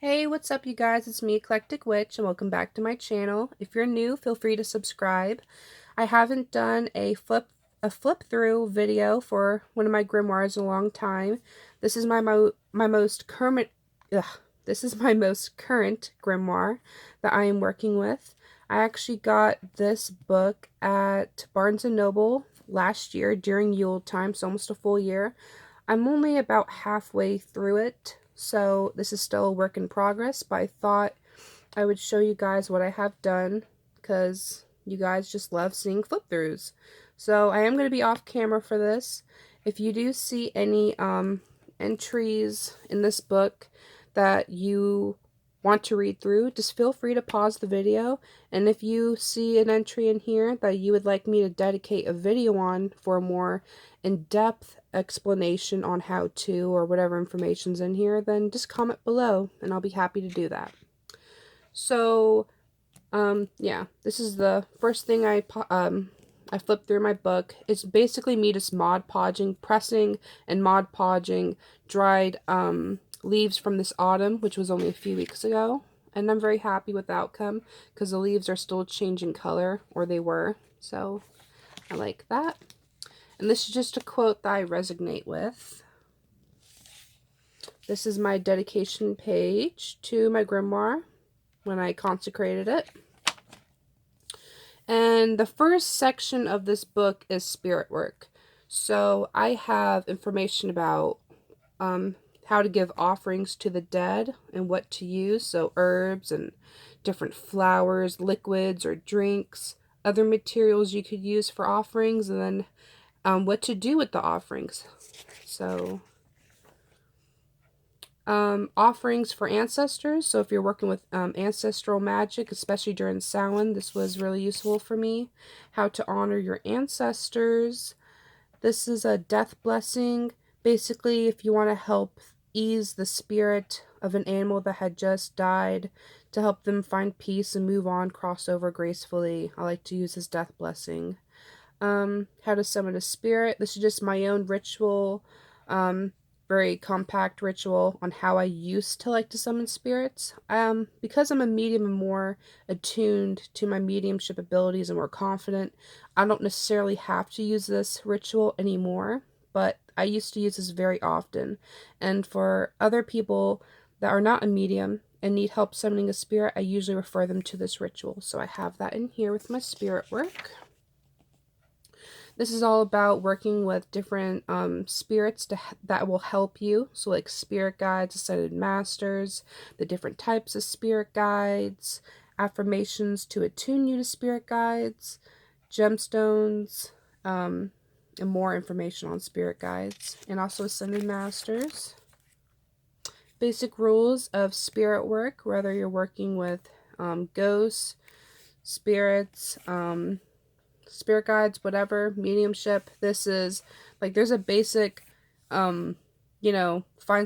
Hey, what's up you guys? It's me, Eclectic Witch, and welcome back to my channel. If you're new, feel free to subscribe. I haven't done a flip through video for one of my grimoires in a long time. This is my most current this is my most current grimoire that I am working with. I actually got this book at Barnes & Noble last year during Yule time, so almost a full year. I'm only about halfway through it, so this is still a work in progress, but I thought I would show you guys what I have done because you guys just love seeing flip-throughs. So I am going to be off camera for this. If you do see any entries in this book that you want to read through, just feel free to pause the video, and if you see an entry in here that you would like me to dedicate a video on for a more in-depth explanation on how to or whatever information's in here, then just comment below and I'll be happy to do that. So yeah, this is the first thing I flipped through my book. It's basically me just Mod Podging, pressing and Mod Podging dried leaves from this autumn, which was only a few weeks ago. And I'm very happy with the outcome because the leaves are still changing color, or they were. So I like that. And this is just a quote that I resonate with. This is my dedication page to my grimoire when I consecrated it. And the first section of this book is spirit work. So I have information about how to give offerings to the dead and what to use. So herbs and different flowers, liquids or drinks, other materials you could use for offerings, and then what to do with the offerings. So offerings for ancestors. So if you're working with ancestral magic, especially during Samhain, this was really useful for me. How to honor your ancestors. This is a death blessing. Basically, if you want to help ease the spirit of an animal that had just died, to help them find peace and move on, cross over gracefully, I like to use this death blessing. How to summon a spirit. This is just my own ritual, very compact ritual on how I used to like to summon spirits. Because I'm a medium and more attuned to my mediumship abilities and more confident, I don't necessarily have to use this ritual anymore, but I used to use this very often. And for other people that are not a medium and need help summoning a spirit, I usually refer them to this ritual. So I have that in here with my spirit work. This is all about working with different spirits that will help you. So like spirit guides, ascended masters, the different types of spirit guides, affirmations to attune you to spirit guides, gemstones, and more information on spirit guides, and also ascended masters. Basic rules of spirit work, whether you're working with ghosts, spirits, spirit guides, whatever, mediumship. This is like, there's a basic fine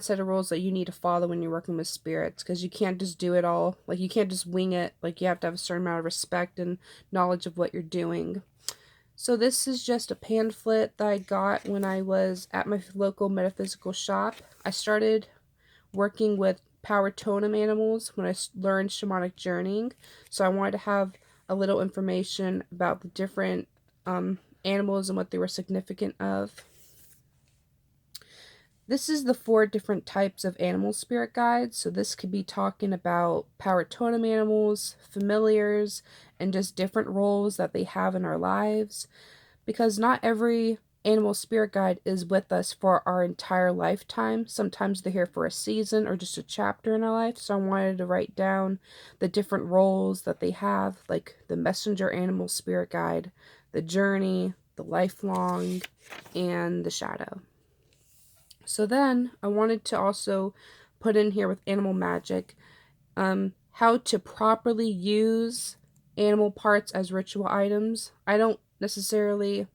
set of rules that you need to follow when you're working with spirits, because you can't just do it all. Like, you can't just wing it. Like, you have to have a certain amount of respect and knowledge of what you're doing. So this is just a pamphlet that I got when I was at my local metaphysical shop. I started working with power totem animals when I learned shamanic journeying, so I wanted to have a little information about the different animals and what they were significant of. This is the 4 different types of animal spirit guides. So this could be talking about power totem animals, familiars, and just different roles that they have in our lives. Because not every animal spirit guide is with us for our entire lifetime. Sometimes they're here for a season or just a chapter in our life. So I wanted to write down the different roles that they have, like the messenger animal spirit guide, the journey, the lifelong, and the shadow. So then I wanted to also put in here with animal magic, how to properly use animal parts as ritual items. I don't necessarily,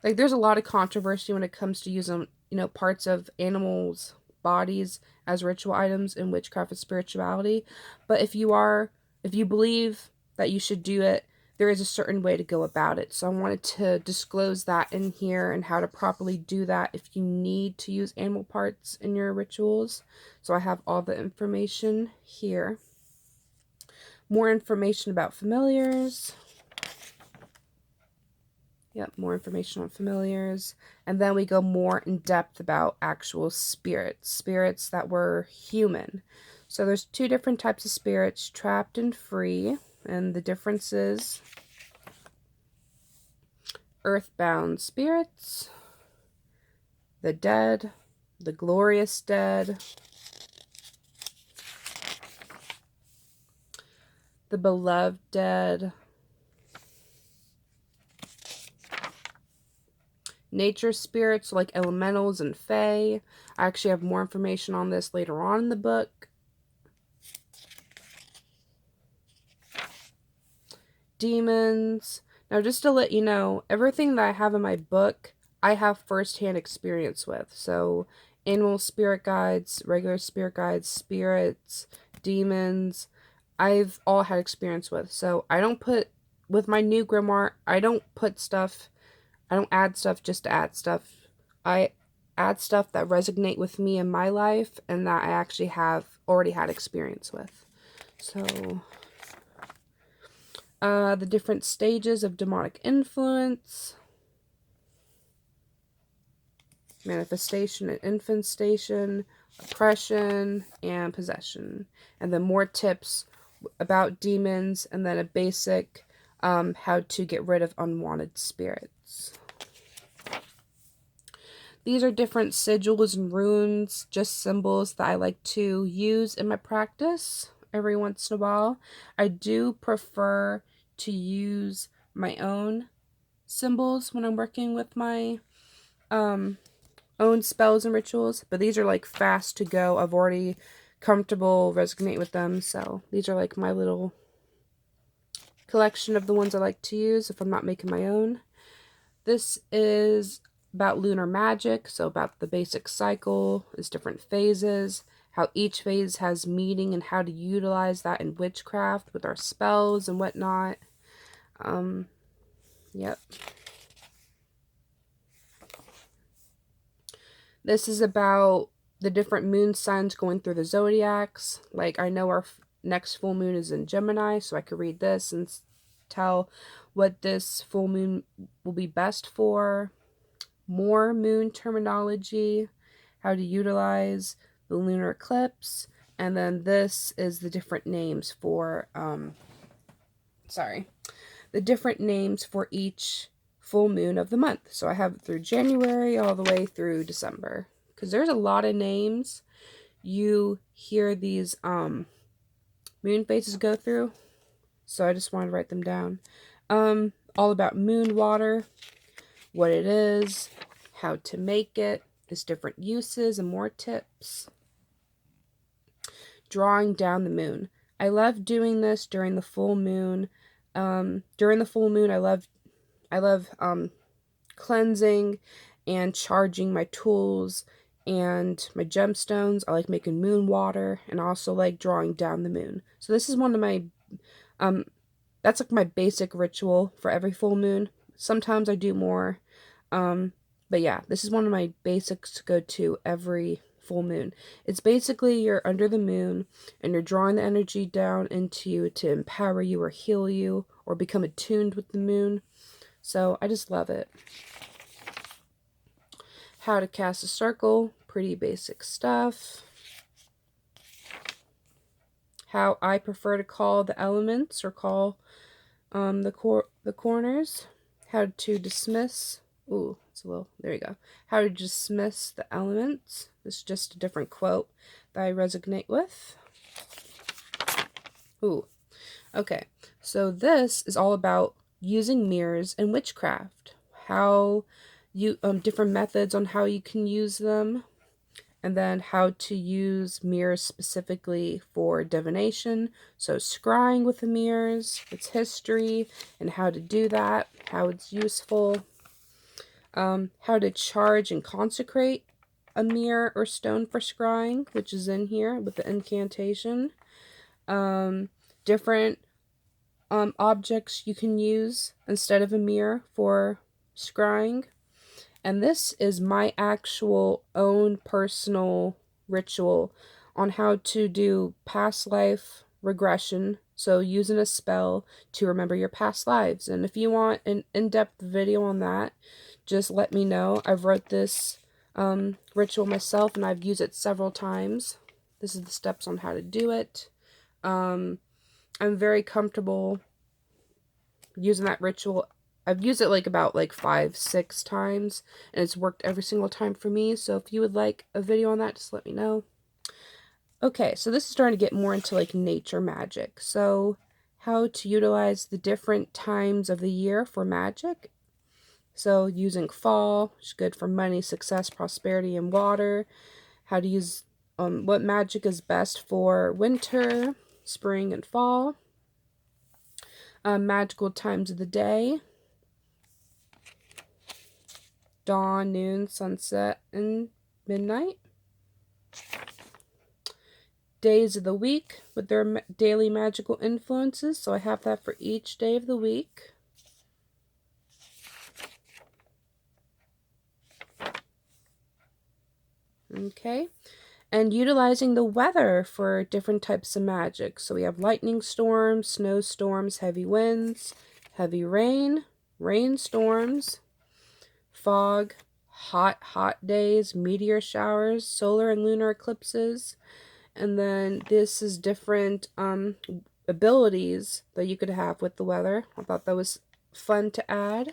like, there's a lot of controversy when it comes to using, parts of animals' bodies as ritual items in witchcraft and spirituality. But if you believe that you should do it, there is a certain way to go about it. So I wanted to disclose that in here and how to properly do that if you need to use animal parts in your rituals. So I have all the information here. More information about familiars. Yep, more information on familiars. And then we go more in depth about actual spirits. Spirits that were human. So there's two different types of spirits, trapped and free. And the differences: earthbound spirits, the dead, the glorious dead, the beloved dead, nature spirits like elementals and fae. I actually have more information on this later on in the book. Demons. Now, just to let you know, everything that I have in my book, I have first-hand experience with. So, animal spirit guides, regular spirit guides, spirits, demons, I've all had experience with. So, I don't put, with my new grimoire, I don't add stuff just to add stuff. I add stuff that resonate with me in my life and that I actually have already had experience with. So, the different stages of demonic influence, manifestation and infestation, oppression, and possession. And then more tips about demons, and then a basic how to get rid of unwanted spirits. These are different sigils and runes, just symbols that I like to use in my practice every once in a while. I do prefer to use my own symbols when I'm working with my own spells and rituals, but these are like fast to go. I've already comfortable resonate with them, so these are like my little collection of the ones I like to use if I'm not making my own. This is about lunar magic, so about the basic cycle, its different phases, how each phase has meaning and how to utilize that in witchcraft with our spells and whatnot. Yep. This is about the different moon signs going through the zodiacs. Like, I know our next full moon is in Gemini, so I could read this and tell what this full moon will be best for. More moon terminology, how to utilize the lunar eclipse, and then this is the different names for, the different names for each full moon of the month. So I have it through January all the way through December, because there's a lot of names you hear these moon phases go through, so I just wanted to write them down. All about moon water, what it is, how to make it, its different uses, and more tips. Drawing down the moon. I love doing this during the full moon. During the full moon, I love cleansing and charging my tools and my gemstones. I like making moon water, and I also like drawing down the moon. So this is one of my, that's like my basic ritual for every full moon. Sometimes I do more, but yeah, this is one of my basics to go to every full moon. It's basically you're under the moon and you're drawing the energy down into you to empower you or heal you or become attuned with the moon. So I just love it. How to cast a circle, pretty basic stuff. How I prefer to call the elements or call the corners. How to dismiss. Ooh, it's a little, there you go. How to dismiss the elements. This is just a different quote that I resonate with. Ooh, okay. So this is all about using mirrors in witchcraft. How you, different methods on how you can use them. And then how to use mirrors specifically for divination. So scrying with the mirrors, its history, and how to do that, how it's useful. How to charge and consecrate a mirror or stone for scrying, which is in here with the incantation. Different objects you can use instead of a mirror for scrying. And this is my actual own personal ritual on how to do past life regression. So using a spell to remember your past lives. And if you want an in-depth video on that, just let me know. I've wrote this ritual myself and I've used it several times. This is the steps on how to do it. I'm very comfortable using that ritual. I've used it about 5-6 times, and it's worked every single time for me. So if you would like a video on that, just let me know. Okay, so this is starting to get more into nature magic. So how to utilize the different times of the year for magic. So using fall, which is good for money, success, prosperity, and water. How to use what magic is best for winter, spring, and fall. Magical times of the day. Dawn, noon, sunset, and midnight. Days of the week with their daily magical influences. So I have that for each day of the week. Okay. And utilizing the weather for different types of magic. So we have lightning storms, snowstorms, heavy winds, heavy rain, rainstorms, fog, hot days, meteor showers, solar and lunar eclipses. And then this is different abilities that you could have with the weather. I thought that was fun to add.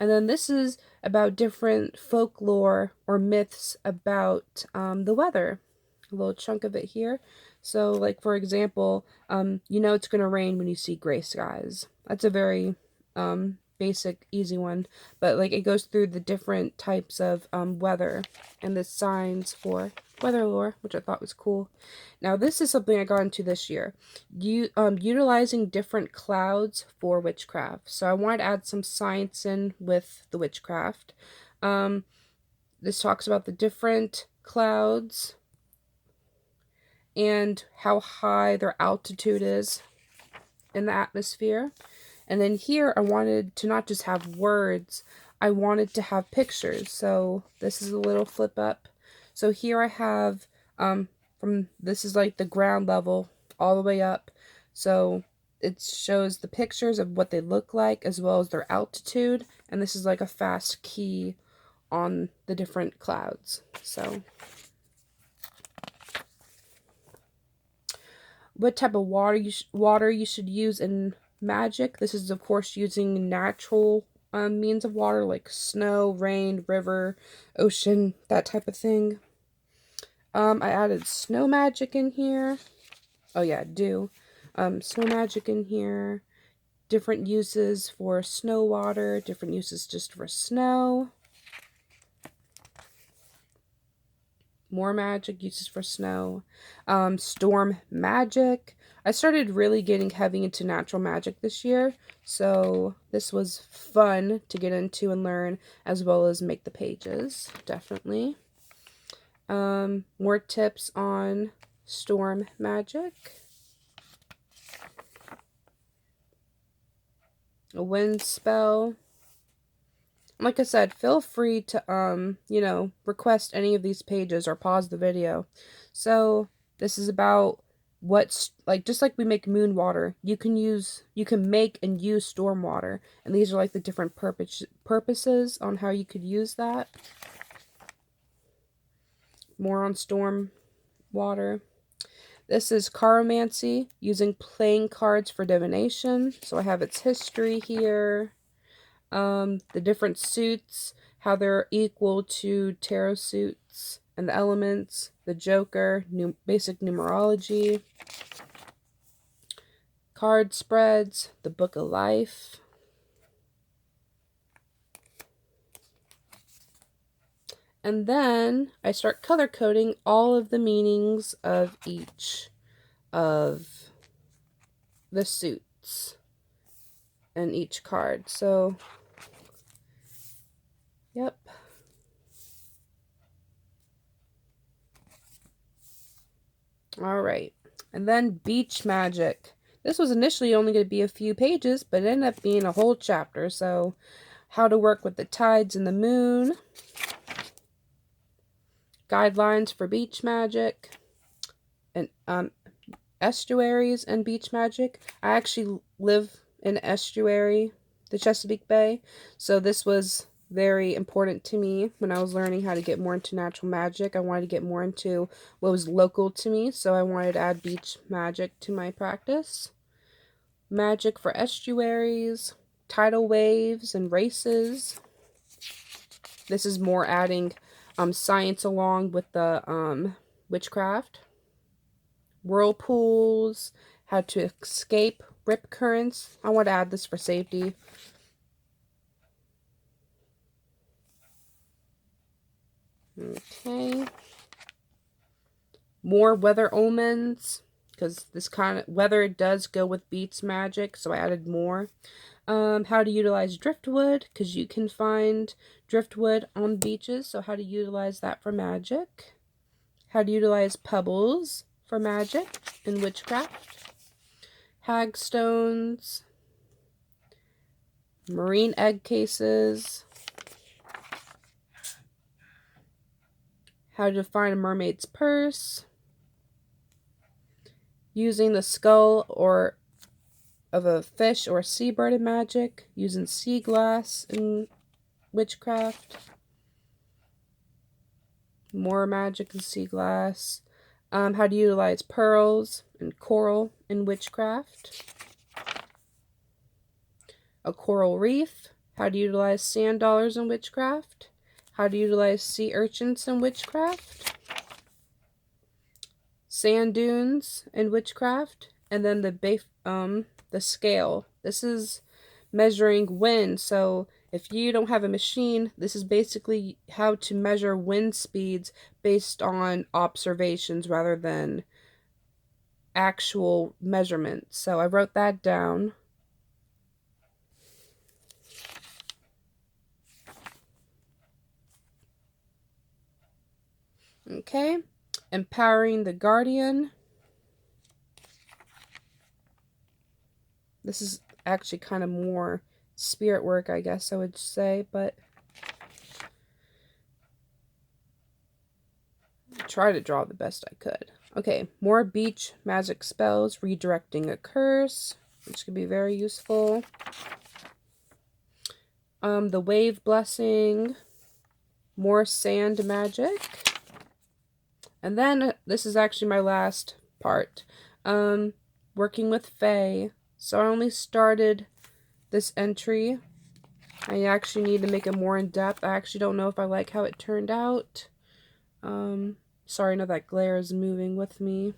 And then this is about different folklore or myths about the weather. A little chunk of it here. So for example, you know it's going to rain when you see gray skies. That's a very basic, easy one. But it goes through the different types of weather and the signs for weather lore, which I thought was cool. Now this is something I got into this year. Utilizing different clouds for witchcraft. So I wanted to add some science in with the witchcraft. This talks about the different clouds and how high their altitude is in the atmosphere. And then here I wanted to not just have words, I wanted to have pictures. So this is a little flip up. So here I have this is the ground level all the way up. So it shows the pictures of what they look like as well as their altitude. And this is a fast key on the different clouds. So what type of water you should use in magic. This is of course using natural means of water like snow, rain, river, ocean, that type of thing. I added snow magic in here. Oh yeah, dew. Snow magic in here. Different uses for snow water, different uses just for snow. More magic uses for snow. Storm magic. I started really getting heavy into natural magic this year, so this was fun to get into and learn, as well as make the pages, definitely. More tips on storm magic. A wind spell. Like I said, feel free to, request any of these pages or pause the video. So, this is about what's, just like we make moon water, you can make and use storm water. And these are the different purposes on how you could use that. More on storm water. This is chiromancy, using playing cards for divination. So I have its history here. The different suits, how they're equal to tarot suits, and the elements, the Joker, basic numerology, card spreads, the Book of Life, and then I start color coding all of the meanings of each of the suits and each card. So yep. Alright. And then beach magic. This was initially only going to be a few pages, but it ended up being a whole chapter. So, how to work with the tides and the moon, guidelines for beach magic, and estuaries and beach magic. I actually live in an estuary, the Chesapeake Bay, so this was very important to me when I was learning how to get more into natural magic. I wanted to get more into what was local to me, so I wanted to add beach magic to my practice. Magic for estuaries, tidal waves, and races. This is more adding science along with the witchcraft. Whirlpools, how to escape rip currents. I want to add this for safety. Okay. More weather omens, because this kind of weather does go with beach magic, so I added more. How to utilize driftwood, because you can find driftwood on beaches, so how to utilize that for magic. How to utilize pebbles for magic and witchcraft. Hagstones. Marine egg cases. How to find a mermaid's purse. Using the skull of a fish or a seabird in magic. Using sea glass in witchcraft. More magic and sea glass. How to utilize pearls and coral in witchcraft. A coral reef. How to utilize sand dollars in witchcraft. How to utilize sea urchins in witchcraft. Sand dunes in witchcraft. And then the scale. This is measuring wind. So if you don't have a machine, this is basically how to measure wind speeds based on observations rather than actual measurements. So I wrote that down. Okay. Empowering the guardian. This is actually kind of more spirit work, I guess I would say, but try to draw the best I could. Okay, more beach magic spells, redirecting a curse, which could be very useful. The wave blessing, more sand magic. And then this is actually my last part. Working with Fae. So I only started this entry. I actually need to make it more in depth. I actually don't know if I like how it turned out. Sorry, I know that glare is moving with me.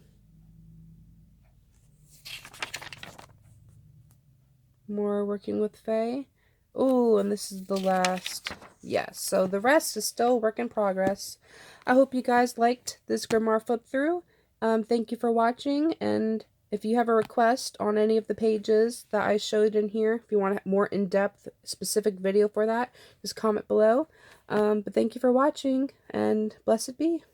More working with Fae. Oh, and this is the last. Yes, so the rest is still work in progress. I hope you guys liked this Grimoire Flip-thru. Thank you for watching, and if you have a request on any of the pages that I showed in here, if you want a more in-depth, specific video for that, just comment below. But thank you for watching, and blessed be.